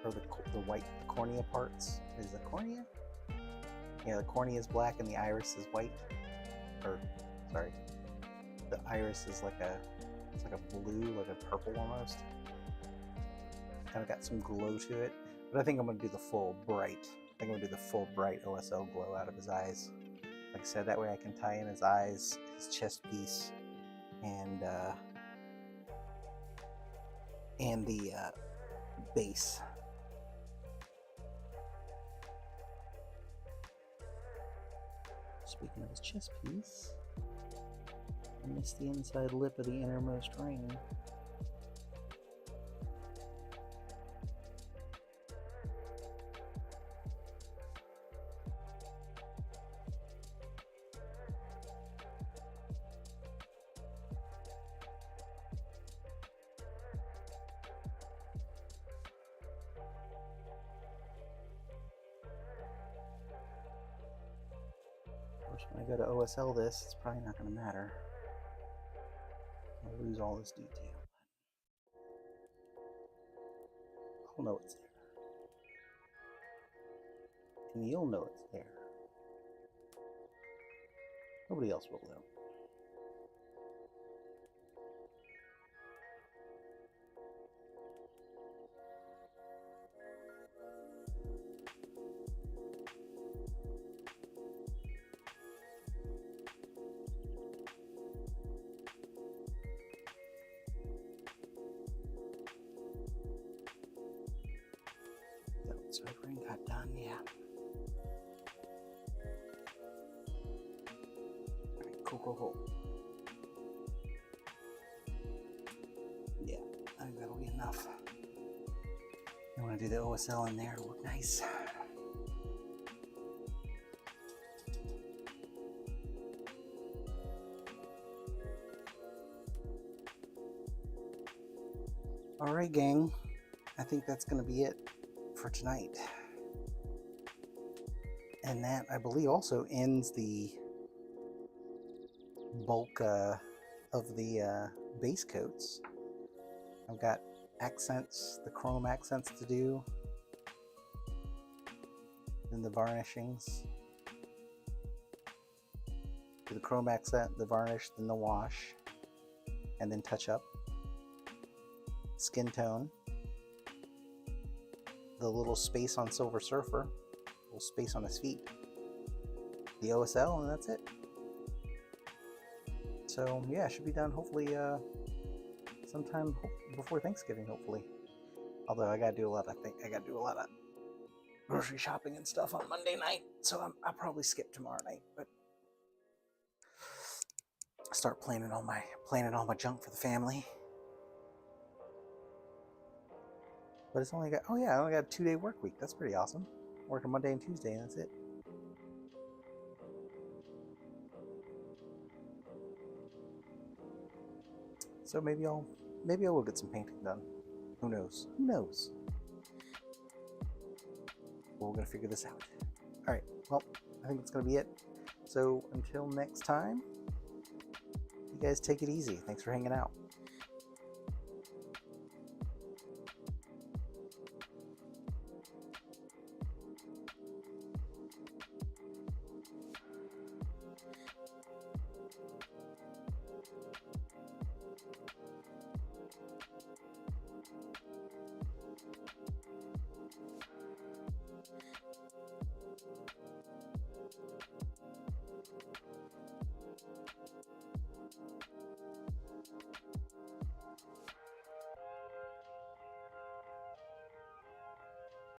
the white cornea parts. Is the cornea? Yeah, the cornea is black and the iris is white. Or sorry, the iris is like a blue, like a purple almost. Kind of got some glow to it, but I think I'm gonna do the full bright. I think I'm gonna do the full bright OSL glow out of his eyes. Like I said, that way I can tie in his eyes, his chest piece, and the base. Speaking of his chest piece, I missed the inside lip of the innermost ring. When I go to OSL this, it's probably not going to matter. I'll lose all this detail. I'll know it's there. And you'll know it's there. Nobody else will though. got done, yeah. Cool. Yeah, I think that'll be enough. You want to do the OSL in there to look nice. All right, gang. I think that's going to be it for tonight. And that, I believe, also ends the bulk of the base coats. I've got accents, the chrome accents to do, then the varnishings. Do the chrome accent, the varnish, then the wash, and then touch up. Skin tone, the little space on Silver Surfer, little space on his feet, the OSL, and that's it. So yeah, it should be done hopefully sometime before Thanksgiving, hopefully. Although I gotta do a lot of grocery shopping and stuff on Monday night, so I'll probably skip tomorrow night, but start planning all my junk for the family. But it's only got, oh yeah, I only got a 2-day work week. That's pretty awesome. Working Monday and Tuesday, and that's it. So maybe I will get some painting done. Who knows? Who knows? Well, we're gonna figure this out. All right. Well, I think that's gonna be it. So until next time, you guys take it easy. Thanks for hanging out.